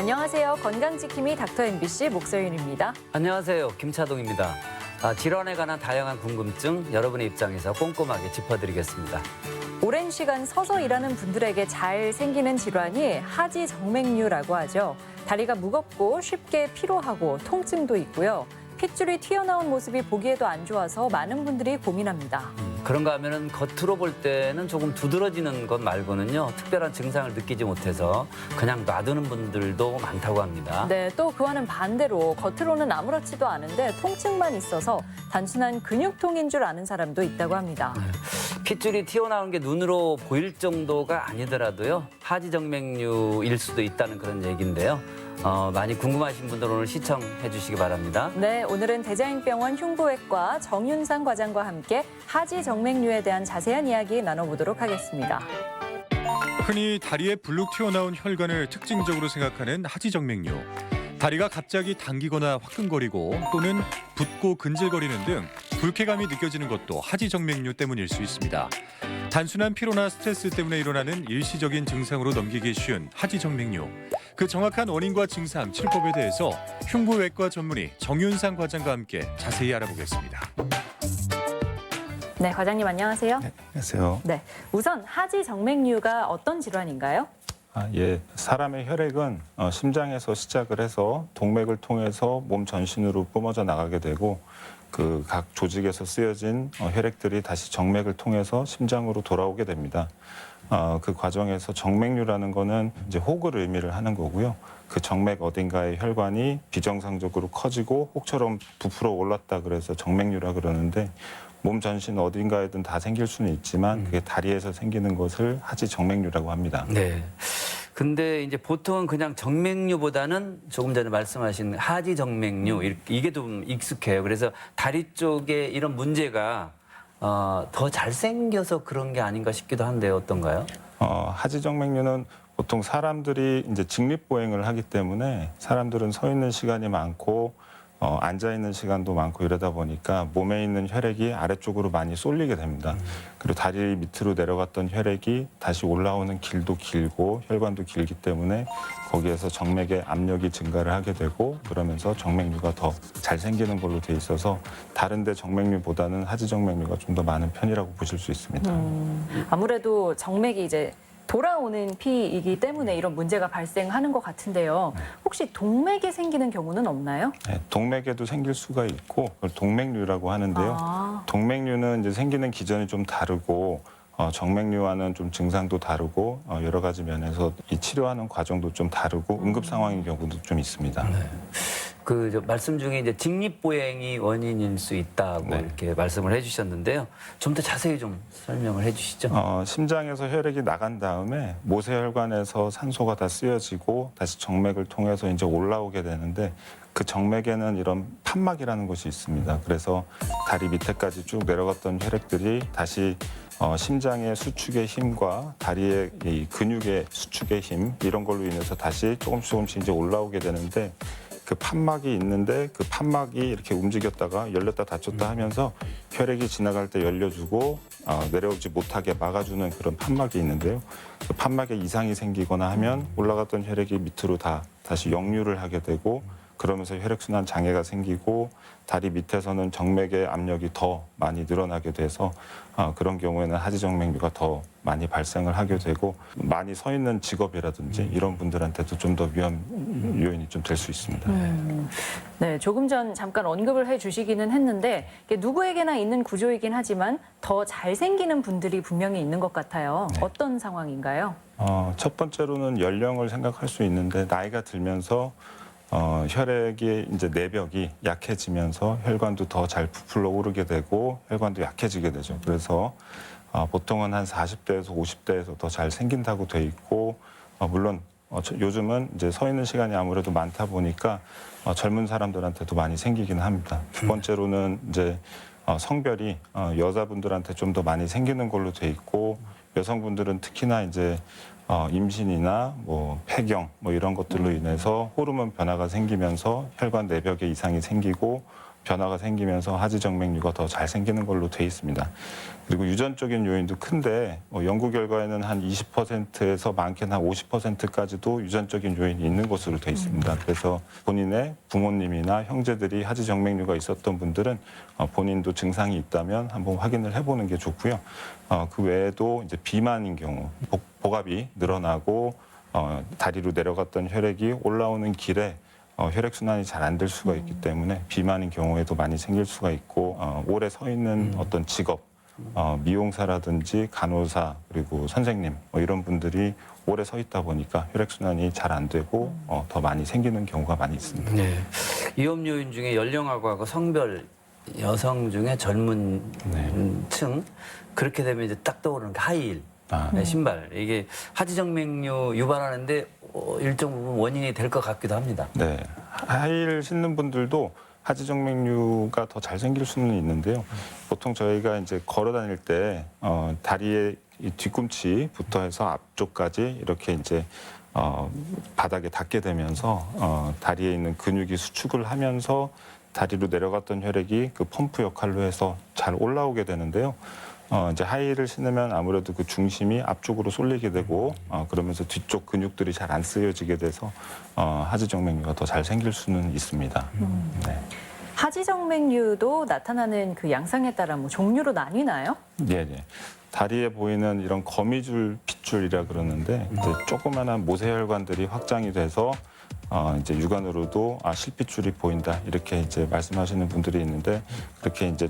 안녕하세요. 건강지킴이 닥터 MBC 목서윤입니다. 안녕하세요. 김차동입니다. 질환에 관한 다양한 궁금증 여러분의 입장에서 꼼꼼하게 짚어드리겠습니다. 오랜 시간 서서 일하는 분들에게 잘 생기는 질환이 하지정맥류라고 하죠. 다리가 무겁고 쉽게 피로하고 통증도 있고요. 핏줄이 튀어나온 모습이 보기에도 안 좋아서 많은 분들이 고민합니다. 그런가 하면은 겉으로 볼 때는 조금 두드러지는 것 말고는요. 특별한 증상을 느끼지 못해서 그냥 놔두는 분들도 많다고 합니다. 네, 또 그와는 반대로 겉으로는 아무렇지도 않은데 통증만 있어서 단순한 근육통인 줄 아는 사람도 있다고 합니다. 핏줄이 튀어나온 게 눈으로 보일 정도가 아니더라도요. 하지정맥류일 수도 있다는 그런 얘기인데요. 많이 궁금하신 분들 오늘 시청해 주시기 바랍니다. 네, 오늘은 대자연병원 흉부외과 정윤상 과장과 함께 하지정맥류에 대한 자세한 이야기 나눠보도록 하겠습니다. 흔히 다리에 불룩 튀어나온 혈관을 특징적으로 생각하는 하지정맥류. 다리가 갑자기 당기거나 화끈거리고 또는 붓고 근질거리는 등 불쾌감이 느껴지는 것도 하지정맥류 때문일 수 있습니다. 단순한 피로나 스트레스 때문에 일어나는 일시적인 증상으로 넘기기 쉬운 하지정맥류. 그 정확한 원인과 증상, 치료법에 대해서 흉부외과 전문의 정윤상 과장과 함께 자세히 알아보겠습니다. 네, 과장님 안녕하세요. 네, 안녕하세요. 네, 우선 하지정맥류가 어떤 질환인가요? 예, 사람의 혈액은 심장에서 시작을 해서 동맥을 통해서 몸 전신으로 뿜어져 나가게 되고 그 각 조직에서 쓰여진 혈액들이 다시 정맥을 통해서 심장으로 돌아오게 됩니다. 그 과정에서 정맥류라는 거는 이제 혹을 의미를 하는 거고요. 그 정맥 어딘가의 혈관이 비정상적으로 커지고 혹처럼 부풀어 올랐다 그래서 정맥류라 그러는데 몸 전신 어딘가에든 다 생길 수는 있지만 그게 다리에서 생기는 것을 하지정맥류라고 합니다. 네. 근데 이제 보통은 그냥 정맥류보다는 조금 전에 말씀하신 하지정맥류 이게 좀 익숙해요. 그래서 다리 쪽에 이런 문제가 더 잘생겨서 그런 게 아닌가 싶기도 한데 어떤가요? 하지정맥류는 보통 사람들이 이제 직립보행을 하기 때문에 사람들은 서 있는 시간이 많고 앉아 있는 시간도 많고 이러다 보니까 몸에 있는 혈액이 아래쪽으로 많이 쏠리게 됩니다. 그리고 다리 밑으로 내려갔던 혈액이 다시 올라오는 길도 길고 혈관도 길기 때문에 거기에서 정맥의 압력이 증가를 하게 되고 그러면서 정맥류가 더 잘 생기는 걸로 돼 있어서 다른데 정맥류보다는 하지정맥류가 좀 더 많은 편이라고 보실 수 있습니다. 아무래도 정맥이 이제 돌아오는 피이기 때문에 이런 문제가 발생하는 것 같은데요. 혹시 동맥에 생기는 경우는 없나요? 네, 동맥에도 생길 수가 있고 그걸 동맥류라고 하는데요. 동맥류는 이제 생기는 기전이 좀 다르고 정맥류와는 좀 증상도 다르고 여러 가지 면에서 이 치료하는 과정도 좀 다르고 응급 상황인 경우도 좀 있습니다. 그 말씀 중에 이제 직립보행이 원인일 수 있다고 네. 이렇게 말씀을 해주셨는데요. 좀 더 자세히 좀 설명을 해주시죠. 심장에서 혈액이 나간 다음에 모세혈관에서 산소가 다 쓰여지고 다시 정맥을 통해서 이제 올라오게 되는데 그 정맥에는 이런 판막이라는 것이 있습니다. 그래서 다리 밑에까지 쭉 내려갔던 혈액들이 다시 심장의 수축의 힘과 다리의 이 근육의 수축의 힘 이런 걸로 인해서 다시 조금씩 이제 올라오게 되는데 그 판막이 있는데 그 판막이 이렇게 움직였다가 열렸다 닫혔다 하면서 혈액이 지나갈 때 열려주고 내려오지 못하게 막아주는 그런 판막이 있는데요. 그 판막에 이상이 생기거나 하면 올라갔던 혈액이 밑으로 다시 역류를 하게 되고 그러면서 혈액순환 장애가 생기고 다리 밑에서는 정맥의 압력이 더 많이 늘어나게 돼서 그런 경우에는 하지정맥류가 더 많이 발생을 하게 되고 많이 서 있는 직업이라든지 이런 분들한테도 좀 더 위험 요인이 좀 될 수 있습니다. 네, 조금 전 잠깐 언급을 해주시기는 했는데 이게 누구에게나 있는 구조이긴 하지만 더 잘 생기는 분들이 분명히 있는 것 같아요. 네. 어떤 상황인가요? 첫 번째로는 연령을 생각할 수 있는데 나이가 들면서 혈액의 이제 내벽이 약해지면서 혈관도 더 잘 부풀어 오르게 되고 혈관도 약해지게 되죠. 그래서 보통은 한 40대에서 50대에서 더 잘 생긴다고 돼 있고 물론 요즘은 이제 서 있는 시간이 아무래도 많다 보니까 젊은 사람들한테도 많이 생기긴 합니다. 두 번째로는 이제 성별이 여자분들한테 좀 더 많이 생기는 걸로 돼 있고 여성분들은 특히나 이제 임신이나 뭐 폐경 뭐 이런 것들로 인해서 호르몬 변화가 생기면서 혈관 내벽에 이상이 생기고 변화가 생기면서 하지 정맥류가 더 잘 생기는 걸로 돼 있습니다. 그리고 유전적인 요인도 큰데 연구 결과에는 한 20%에서 많게는 한 50%까지도 유전적인 요인이 있는 것으로 돼 있습니다. 그래서 본인의 부모님이나 형제들이 하지 정맥류가 있었던 분들은 본인도 증상이 있다면 한번 확인을 해보는 게 좋고요. 그 외에도 이제 비만인 경우 복압이 늘어나고 다리로 내려갔던 혈액이 올라오는 길에 혈액순환이 잘 안 될 수가 있기 때문에 비만인 경우에도 많이 생길 수가 있고 오래 서 있는 어떤 직업, 미용사라든지 간호사 그리고 선생님 이런 분들이 오래 서 있다 보니까 혈액순환이 잘 안 되고 더 많이 생기는 경우가 많이 있습니다. 네. 위험 요인 중에 연령하고 성별 여성 중에 젊은 층 그렇게 되면 이제 딱 떠오르는 게 하이힐 신발 이게 하지 정맥류 유발하는데 일정 부분 원인이 될 것 같기도 합니다. 네, 하이힐 신는 분들도 하지 정맥류가 더 잘 생길 수는 있는데요. 보통 저희가 이제 걸어 다닐 때 다리의 이 뒤꿈치부터 해서 앞쪽까지 이렇게 이제 바닥에 닿게 되면서 다리에 있는 근육이 수축을 하면서 다리로 내려갔던 혈액이 그 펌프 역할로 해서 잘 올라오게 되는데요. 이제 하이힐을 신으면 아무래도 그 중심이 앞쪽으로 쏠리게 되고 그러면서 뒤쪽 근육들이 잘 안 쓰여지게 돼서 하지 정맥류가 더 잘 생길 수는 있습니다. 네. 하지 정맥류도 나타나는 그 양상에 따라 뭐 종류로 나뉘나요? 네, 네. 다리에 보이는 이런 거미줄 핏줄이라 그러는데 이제 조그마한 모세혈관들이 확장이 돼서 이제 육안으로도 실핏줄이 보인다 이렇게 이제 말씀하시는 분들이 있는데 그렇게 이제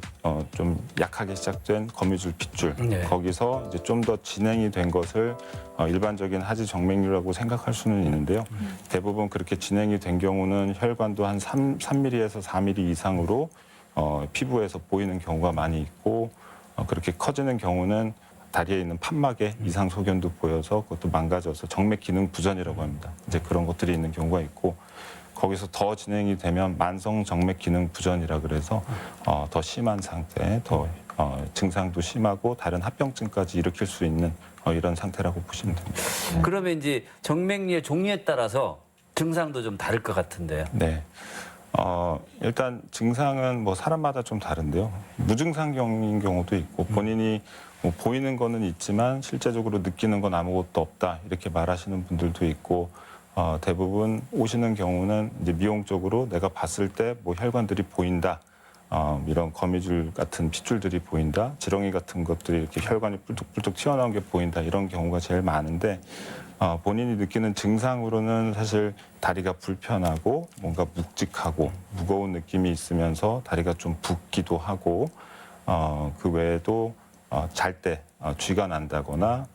좀 약하게 시작된 거미줄 핏줄 네. 거기서 이제 좀 더 진행이 된 것을 일반적인 하지 정맥류라고 생각할 수는 있는데요. 대부분 그렇게 진행이 된 경우는 혈관도 한 3mm에서 4mm 이상으로 피부에서 보이는 경우가 많이 있고 그렇게 커지는 경우는 다리에 있는 판막에 이상 소견도 보여서 그것도 망가져서 정맥 기능 부전이라고 합니다. 이제 그런 것들이 있는 경우가 있고 거기서 더 진행이 되면 만성 정맥 기능 부전이라 그래서 더 심한 상태, 더 증상도 심하고 다른 합병증까지 일으킬 수 있는 이런 상태라고 보시면 됩니다. 그러면 이제 정맥류의 종류에 따라서 증상도 좀 다를 것 같은데요. 네. 일단 증상은 뭐 사람마다 좀 다른데요. 무증상경인 경우도 있고 본인이 뭐 보이는 거는 있지만 실제적으로 느끼는 건 아무것도 없다 이렇게 말하시는 분들도 있고 대부분 오시는 경우는 이제 미용적으로 내가 봤을 때 뭐 혈관들이 보인다. 이런 거미줄 같은 핏줄들이 보인다. 지렁이 같은 것들이 이렇게 혈관이 뿔뚝뿔뚝 튀어나온 게 보인다. 이런 경우가 제일 많은데 본인이 느끼는 증상으로는 사실 다리가 불편하고 뭔가 묵직하고 무거운 느낌이 있으면서 다리가 좀 붓기도 하고 그 외에도 잘 때 쥐가 난다거나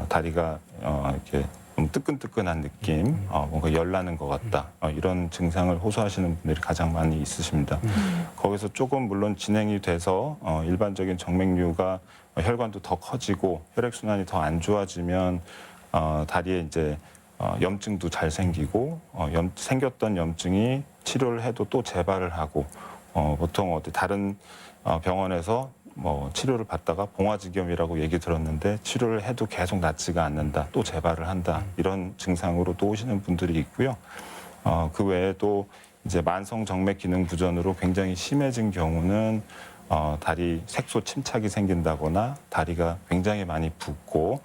다리가 이렇게 좀 뜨끈뜨끈한 느낌, 뭔가 열나는 것 같다 이런 증상을 호소하시는 분들이 가장 많이 있으십니다. 거기서 조금 물론 진행이 돼서 일반적인 정맥류가 혈관도 더 커지고 혈액 순환이 더 안 좋아지면 다리에 이제 염증도 잘 생기고 생겼던 염증이 치료를 해도 또 재발을 하고 보통 어디 다른 병원에서 뭐 치료를 받다가 봉화지겸이라고 얘기 들었는데 치료를 해도 계속 낫지가 않는다, 또 재발을 한다 이런 증상으로 또 오시는 분들이 있고요. 그 외에도 이제 만성 정맥 기능 부전으로 굉장히 심해진 경우는 다리 색소 침착이 생긴다거나 다리가 굉장히 많이 붓고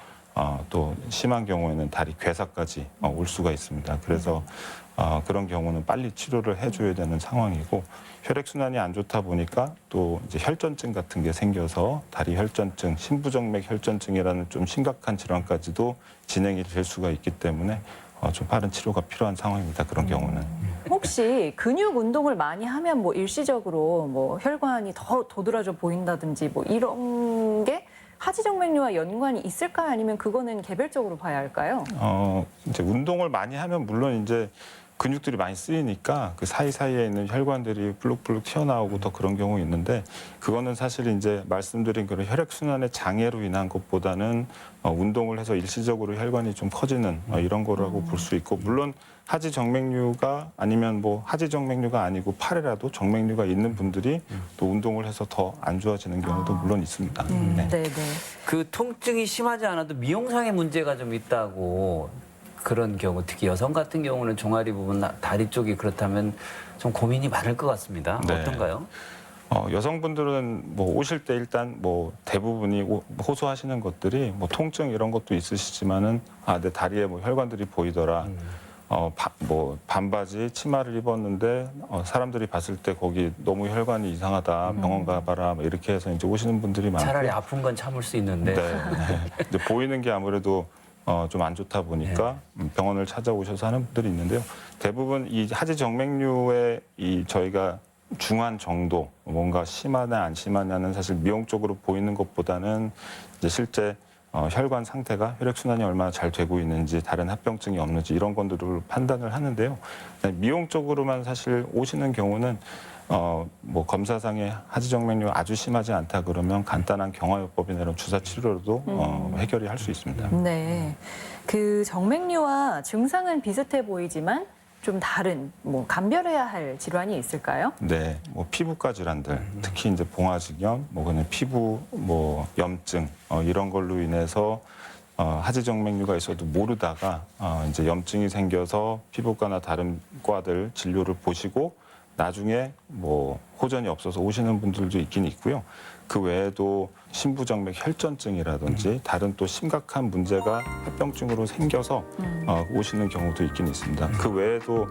또 심한 경우에는 다리 괴사까지 올 수가 있습니다. 그래서 그런 경우는 빨리 치료를 해줘야 되는 상황이고 혈액순환이 안 좋다 보니까 또 이제 혈전증 같은 게 생겨서 다리 혈전증, 심부정맥 혈전증이라는 좀 심각한 질환까지도 진행이 될 수가 있기 때문에 좀 빠른 치료가 필요한 상황입니다. 그런 경우는. 혹시 근육 운동을 많이 하면 뭐 일시적으로 뭐 혈관이 더 도드라져 보인다든지 뭐 이런 게 하지 정맥류와 연관이 있을까요? 아니면 그거는 개별적으로 봐야 할까요? 이제 운동을 많이 하면 물론 이제 근육들이 많이 쓰이니까 그 사이사이에 있는 혈관들이 불룩불룩 튀어나오고 더 그런 경우 있는데 그거는 사실 이제 말씀드린 그런 혈액순환의 장애로 인한 것보다는 운동을 해서 일시적으로 혈관이 좀 커지는 이런 거라고 볼 수 있고 물론 하지 정맥류가 아니면 뭐 하지 정맥류가 아니고 팔에라도 정맥류가 있는 분들이 또 운동을 해서 더 안 좋아지는 경우도 물론 있습니다. 네. 네. 그 통증이 심하지 않아도 미용상의 문제가 좀 있다고 그런 경우, 특히 여성 같은 경우는 종아리 부분, 다리 쪽이 그렇다면 좀 고민이 많을 것 같습니다. 네. 어떤가요? 여성분들은 뭐 오실 때 일단 뭐 대부분이 호소하시는 것들이 뭐 통증 이런 것도 있으시지만은 내 다리에 뭐 혈관들이 보이더라. 뭐 반바지 치마를 입었는데 사람들이 봤을 때 거기 너무 혈관이 이상하다. 병원 가봐라. 뭐 이렇게 해서 이제 오시는 분들이 많고. 차라리 아픈 건 참을 수 있는데. 네. 근데 보이는 게 아무래도 좀 안 좋다 보니까 병원을 찾아오셔서 하는 분들이 있는데요. 대부분 이 하지 정맥류의 이 저희가 중한 정도, 뭔가 심하냐 안 심하냐는 사실 미용적으로 보이는 것보다는 이제 실제 혈관 상태가 혈액순환이 얼마나 잘 되고 있는지, 다른 합병증이 없는지 이런 것들을 판단을 하는데요. 미용적으로만 사실 오시는 경우는 뭐 검사상에 하지정맥류 아주 심하지 않다 그러면 간단한 경화요법이나 이런 주사 치료로도 해결이 할 수 있습니다. 네. 그 정맥류와 증상은 비슷해 보이지만 좀 다른, 뭐 감별해야 할 질환이 있을까요? 네, 뭐 피부과 질환들, 특히 이제 봉화지경, 뭐 그냥 피부 뭐 염증 이런 걸로 인해서 하지정맥류가 있어도 모르다가 이제 염증이 생겨서 피부과나 다른 과들 진료를 보시고 나중에 뭐 호전이 없어서 오시는 분들도 있긴 있고요. 그 외에도 심부정맥 혈전증이라든지 다른 또 심각한 문제가 합병증으로 생겨서 오시는 경우도 있긴 있습니다. 그 외에도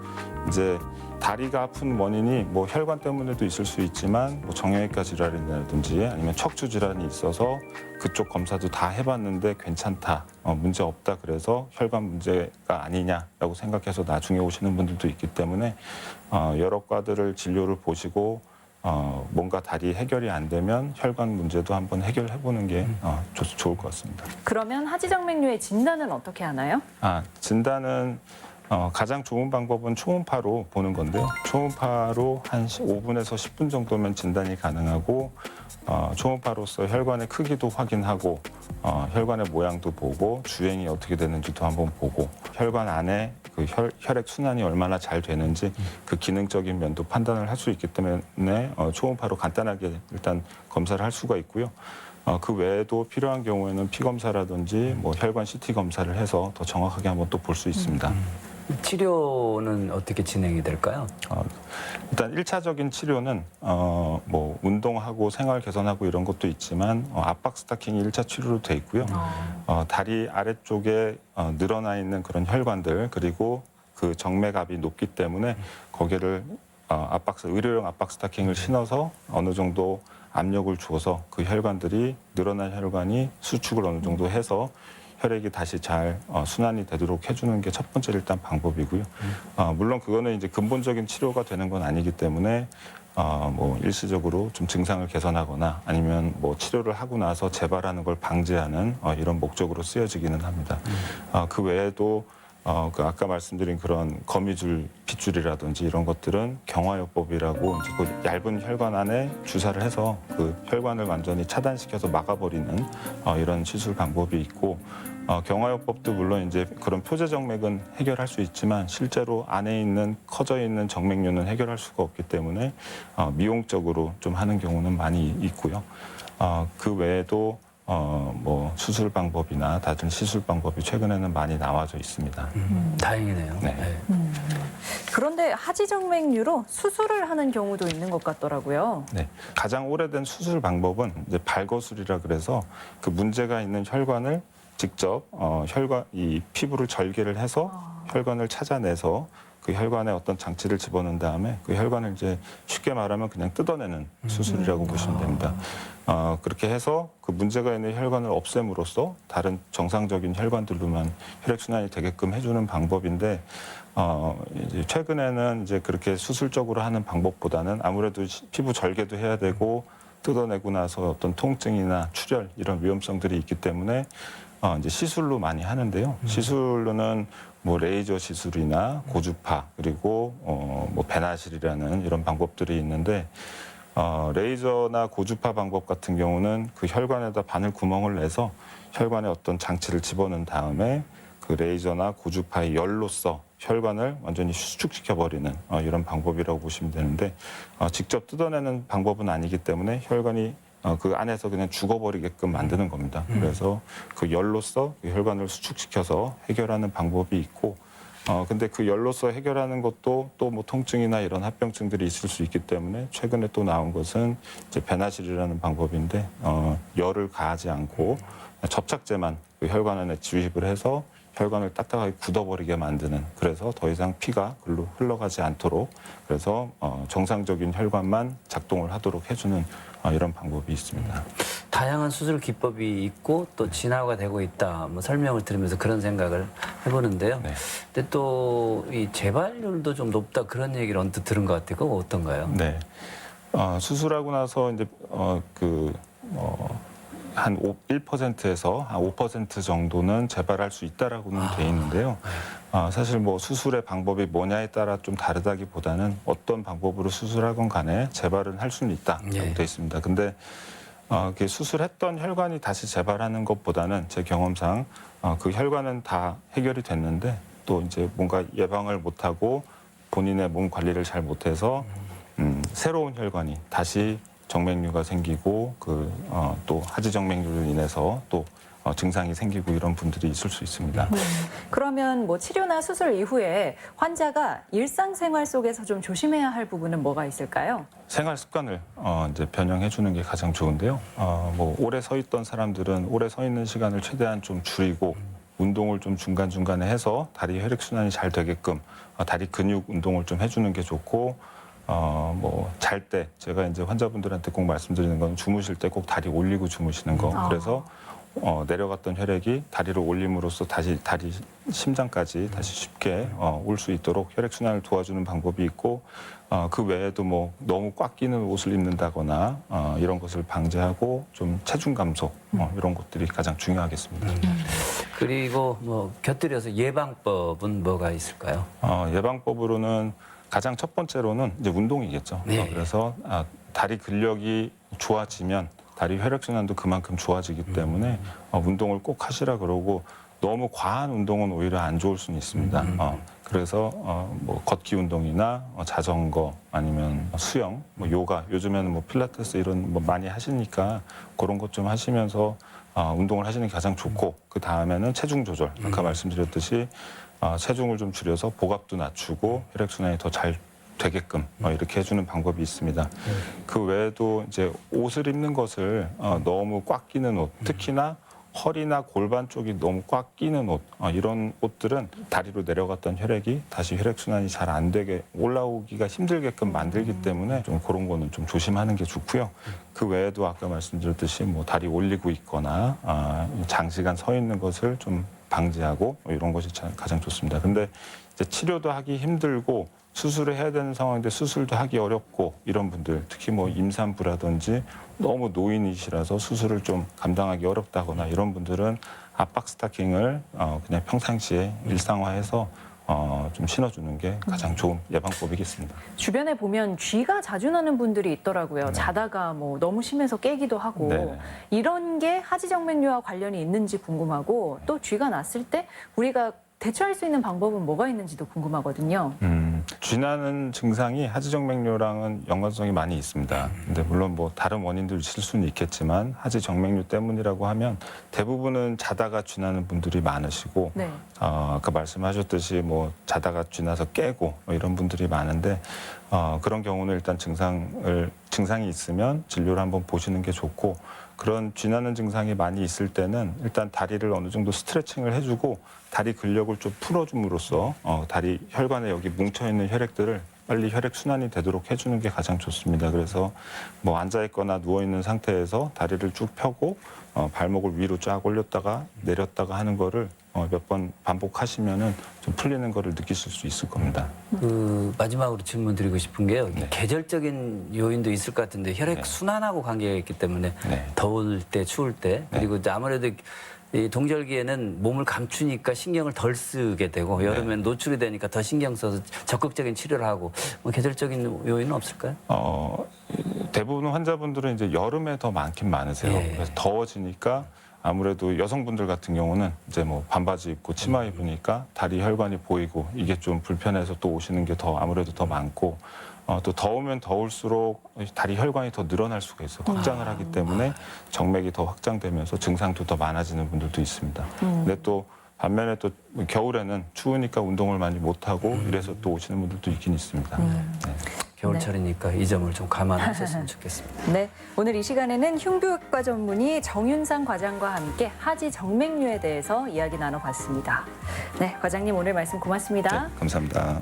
이제 다리가 아픈 원인이 뭐 혈관 때문에도 있을 수 있지만 뭐 정형외과 질환이라든지 아니면 척추 질환이 있어서 그쪽 검사도 다 해봤는데 괜찮다, 문제 없다 그래서 혈관 문제가 아니냐라고 생각해서 나중에 오시는 분들도 있기 때문에 여러 과들을 진료를 보시고 뭔가 다리 해결이 안 되면 혈관 문제도 한번 해결해보는 게 좋을 것 같습니다. 그러면 하지정맥류의 진단은 어떻게 하나요? 진단은 가장 좋은 방법은 초음파로 보는 건데요. 초음파로 한 5분에서 10분 정도면 진단이 가능하고 초음파로서 혈관의 크기도 확인하고 혈관의 모양도 보고 주행이 어떻게 되는지도 한번 보고 혈관 안에 그 혈액 순환이 얼마나 잘 되는지 그 기능적인 면도 판단을 할 수 있기 때문에 초음파로 간단하게 일단 검사를 할 수가 있고요. 그 외에도 필요한 경우에는 피 검사라든지 뭐 혈관 CT 검사를 해서 더 정확하게 한번 또 볼 수 있습니다. 치료는 어떻게 진행이 될까요? 일단 1차적인 치료는 뭐 운동하고 생활 개선하고 이런 것도 있지만 압박 스타킹이 1차 치료로 돼 있고요. 다리 아래쪽에 늘어나 있는 그런 혈관들 그리고 그 정맥압이 높기 때문에 거기를 의료용 압박 스타킹을 신어서 어느 정도 압력을 줘서 그 혈관들이 늘어난 혈관이 수축을 어느 정도 해서 혈액이 다시 잘 순환이 되도록 해주는 게 첫 번째 일단 방법이고요. 물론 그거는 이제 근본적인 치료가 되는 건 아니기 때문에 뭐 일시적으로 좀 증상을 개선하거나 아니면 뭐 치료를 하고 나서 재발하는 걸 방지하는 이런 목적으로 쓰여지기는 합니다. 그 외에도 그 아까 말씀드린 그런 거미줄, 핏줄이라든지 이런 것들은 경화요법이라고 이제 그 얇은 혈관 안에 주사를 해서 그 혈관을 완전히 차단시켜서 막아버리는 이런 시술 방법이 있고 경화요법도 물론 이제 그런 표제 정맥은 해결할 수 있지만 실제로 안에 있는 커져 있는 정맥류는 해결할 수가 없기 때문에 미용적으로 좀 하는 경우는 많이 있고요. 그 외에도 뭐 수술 방법이나 다른 시술 방법이 최근에는 많이 나와져 있습니다. 다행이네요. 네. 그런데 하지정맥류로 수술을 하는 경우도 있는 것 같더라고요. 네, 가장 오래된 수술 방법은 이제 발거술이라 그래서 그 문제가 있는 혈관을 직접 이 피부를 절개를 해서 혈관을 찾아내서 그 혈관에 어떤 장치를 집어넣은 다음에 그 혈관을 이제 쉽게 말하면 그냥 뜯어내는 수술이라고 보시면 됩니다. 그렇게 해서 그 문제가 있는 혈관을 없앰으로써 다른 정상적인 혈관들로만 혈액순환이 되게끔 해주는 방법인데 이제 최근에는 이제 그렇게 수술적으로 하는 방법보다는 아무래도 피부 절개도 해야 되고 뜯어내고 나서 어떤 통증이나 출혈 이런 위험성들이 있기 때문에 이제 시술로 많이 하는데요. 시술로는 뭐 레이저 시술이나 고주파 그리고 뭐 배나실이라는 이런 방법들이 있는데 레이저나 고주파 방법 같은 경우는 그 혈관에다 바늘 구멍을 내서 혈관에 어떤 장치를 집어넣은 다음에 그 레이저나 고주파의 열로서 혈관을 완전히 수축시켜버리는 이런 방법이라고 보시면 되는데 직접 뜯어내는 방법은 아니기 때문에 혈관이 그 안에서 그냥 죽어버리게끔 만드는 겁니다. 그래서 그 열로서 그 혈관을 수축시켜서 해결하는 방법이 있고, 근데 그 열로서 해결하는 것도 또 뭐 통증이나 이런 합병증들이 있을 수 있기 때문에 최근에 또 나온 것은 이제 배나실이라는 방법인데, 열을 가하지 않고 접착제만 그 혈관 안에 주입을 해서 혈관을 딱딱하게 굳어버리게 만드는, 그래서 더 이상 피가 글로 흘러가지 않도록, 그래서 정상적인 혈관만 작동을 하도록 해주는 이런 방법이 있습니다. 다양한 수술 기법이 있고 또 진화가 되고 있다. 뭐 설명을 들으면서 그런 생각을 해보는데요. 네. 근데 또 이 재발률도 좀 높다 그런 얘기를 언뜻 들은 것 같아요. 그거 어떤가요? 네. 수술하고 나서 이제 한 1%에서 한 5% 정도는 재발할 수 있다라고는 돼 있는데요. 사실 뭐 수술의 방법이 뭐냐에 따라 좀 다르다기보다는 어떤 방법으로 수술하건 간에 재발은 할 수는 있다라고 예. 돼 있습니다. 근데 그 수술했던 혈관이 다시 재발하는 것보다는 제 경험상 그 혈관은 다 해결이 됐는데 또 이제 뭔가 예방을 못하고 본인의 몸 관리를 잘 못해서 새로운 혈관이 다시 정맥류가 생기고 또 하지정맥류로 인해서 또 증상이 생기고 이런 분들이 있을 수 있습니다. 그러면 뭐 치료나 수술 이후에 환자가 일상생활 속에서 좀 조심해야 할 부분은 뭐가 있을까요? 생활 습관을 이제 변형해 주는 게 가장 좋은데요. 뭐 오래 서 있던 사람들은 오래 서 있는 시간을 최대한 좀 줄이고 운동을 좀 중간중간에 해서 다리 혈액순환이 잘 되게끔 다리 근육 운동을 좀 해주는 게 좋고, 뭐 잘 때 제가 이제 환자분들한테 꼭 말씀드리는 건 주무실 때 꼭 다리 올리고 주무시는 거. 그래서 내려갔던 혈액이 다리를 올림으로써 다시 다리 심장까지 다시 쉽게 올 수 있도록 혈액순환을 도와주는 방법이 있고, 그 외에도 뭐 너무 꽉 끼는 옷을 입는다거나 이런 것을 방지하고 좀 체중 감소 이런 것들이 가장 중요하겠습니다. 그리고 뭐 곁들여서 예방법은 뭐가 있을까요? 예방법으로는 가장 첫 번째로는 이제 운동이겠죠. 네. 그래서 다리 근력이 좋아지면 다리 혈액순환도 그만큼 좋아지기 때문에 운동을 꼭 하시라 그러고, 너무 과한 운동은 오히려 안 좋을 수는 있습니다. 그래서 뭐 걷기 운동이나 자전거 아니면 수영, 뭐 요가, 요즘에는 뭐 필라테스 이런 뭐 많이 하시니까 그런 것 좀 하시면서 운동을 하시는 게 가장 좋고, 그 다음에는 체중 조절. 아까 말씀드렸듯이 체중을 좀 줄여서 복압도 낮추고 혈액순환이 더 잘 되게끔 이렇게 해주는 방법이 있습니다. 그 외에도 이제 옷을 입는 것을 너무 꽉 끼는 옷, 특히나 허리나 골반 쪽이 너무 꽉 끼는 옷, 이런 옷들은 다리로 내려갔던 혈액이 다시 혈액순환이 잘 안 되게 올라오기가 힘들게끔 만들기 때문에 좀 그런 거는 좀 조심하는 게 좋고요. 그 외에도 아까 말씀드렸듯이 뭐 다리 올리고 있거나 장시간 서 있는 것을 좀 방지하고 이런 것이 가장 좋습니다. 근데 이제 치료도 하기 힘들고 수술을 해야 되는 상황인데 수술도 하기 어렵고 이런 분들, 특히 뭐 임산부라든지 너무 노인이시라서 수술을 좀 감당하기 어렵다거나 이런 분들은 압박 스타킹을 그냥 평상시에 일상화해서 좀 신어주는 게 가장 좋은 예방법이겠습니다. 주변에 보면 쥐가 자주 나는 분들이 있더라고요. 자다가 뭐 너무 심해서 깨기도 하고. 네네. 이런 게 하지정맥류와 관련이 있는지 궁금하고, 또 쥐가 났을 때 우리가 대처할 수 있는 방법은 뭐가 있는지도 궁금하거든요. 쥐나는 증상이 하지정맥류랑은 연관성이 많이 있습니다. 근데 물론 뭐 다른 원인도 있을 수는 있겠지만 하지정맥류 때문이라고 하면 대부분은 자다가 쥐나는 분들이 많으시고, 네. 아까 말씀하셨듯이 뭐 자다가 쥐나서 깨고 뭐 이런 분들이 많은데, 그런 경우는 일단 증상이 있으면 진료를 한번 보시는 게 좋고, 그런 쥐나는 증상이 많이 있을 때는 일단 다리를 어느 정도 스트레칭을 해주고 다리 근력을 좀 풀어줌으로써 다리 혈관에 여기 뭉쳐있는 혈액들을 빨리 혈액 순환이 되도록 해주는 게 가장 좋습니다. 그래서 뭐 앉아있거나 누워있는 상태에서 다리를 쭉 펴고 발목을 위로 쫙 올렸다가 내렸다가 하는 거를 몇 번 반복하시면은 좀 풀리는 거를 느끼실 수 있을 겁니다. 그 마지막으로 질문 드리고 싶은 게요. 네. 계절적인 요인도 있을 것 같은데 혈액 네. 순환하고 관계가 있기 때문에 네. 더울 때, 추울 때, 네. 그리고 이제 아무래도 이 동절기에는 몸을 감추니까 신경을 덜 쓰게 되고 여름에는 노출이 되니까 더 신경 써서 적극적인 치료를 하고, 뭐 계절적인 요인은 없을까요? 대부분 환자분들은 이제 여름에 더 많긴 많으세요. 예. 그래서 더워지니까 아무래도 여성분들 같은 경우는 이제 뭐 반바지 입고 치마 입으니까 다리 혈관이 보이고 이게 좀 불편해서 또 오시는 게 더 아무래도 더 많고, 또 더우면 더울수록 다리 혈관이 더 늘어날 수가 있어요. 확장을 하기 때문에 정맥이 더 확장되면서 증상도 더 많아지는 분들도 있습니다. 근데 또 반면에 또 겨울에는 추우니까 운동을 많이 못하고 이래서 또 오시는 분들도 있긴 있습니다. 네. 겨울철이니까 이 점을 좀 감안하셨으면 좋겠습니다. 네, 오늘 이 시간에는 흉부외과 전문의 정윤상 과장과 함께 하지 정맥류에 대해서 이야기 나눠봤습니다. 네, 과장님 오늘 말씀 고맙습니다. 네, 감사합니다.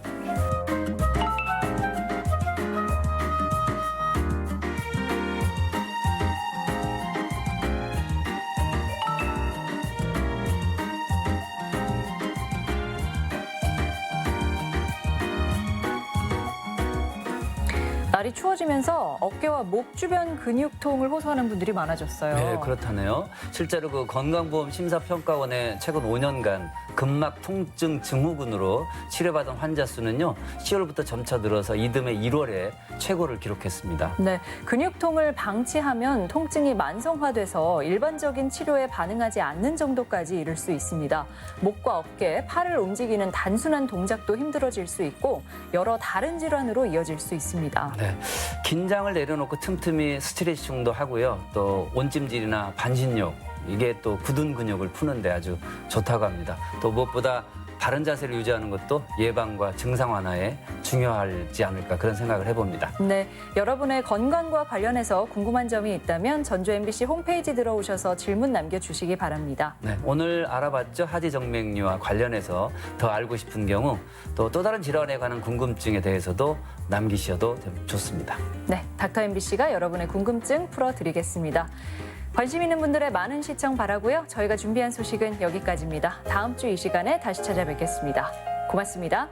날이 추워지면서 어깨와 목 주변 근육통을 호소하는 분들이 많아졌어요. 네, 그렇다네요. 실제로 그 건강보험 심사평가원에 최근 5년간 근막 통증 증후군으로 치료받은 환자 수는요, 10월부터 점차 늘어서 이듬해 1월에 최고를 기록했습니다. 네, 근육통을 방치하면 통증이 만성화돼서 일반적인 치료에 반응하지 않는 정도까지 이를 수 있습니다. 목과 어깨, 팔을 움직이는 단순한 동작도 힘들어질 수 있고 여러 다른 질환으로 이어질 수 있습니다. 네, 긴장을 내려놓고 틈틈이 스트레칭도 하고요. 또 온찜질이나 반신욕, 이게 또 굳은 근육을 푸는데 아주 좋다고 합니다. 또 무엇보다 바른 자세를 유지하는 것도 예방과 증상 완화에 중요하지 않을까 그런 생각을 해봅니다. 네, 여러분의 건강과 관련해서 궁금한 점이 있다면 전주 MBC 홈페이지 들어오셔서 질문 남겨주시기 바랍니다. 네, 오늘 알아봤죠. 하지정맥류와 관련해서 더 알고 싶은 경우 또 다른 질환에 관한 궁금증에 대해서도 남기셔도 좋습니다. 네, 닥터 MBC가 여러분의 궁금증 풀어드리겠습니다. 관심 있는 분들의 많은 시청 바라고요. 저희가 준비한 소식은 여기까지입니다. 다음 주 이 시간에 다시 찾아뵙겠습니다. 고맙습니다.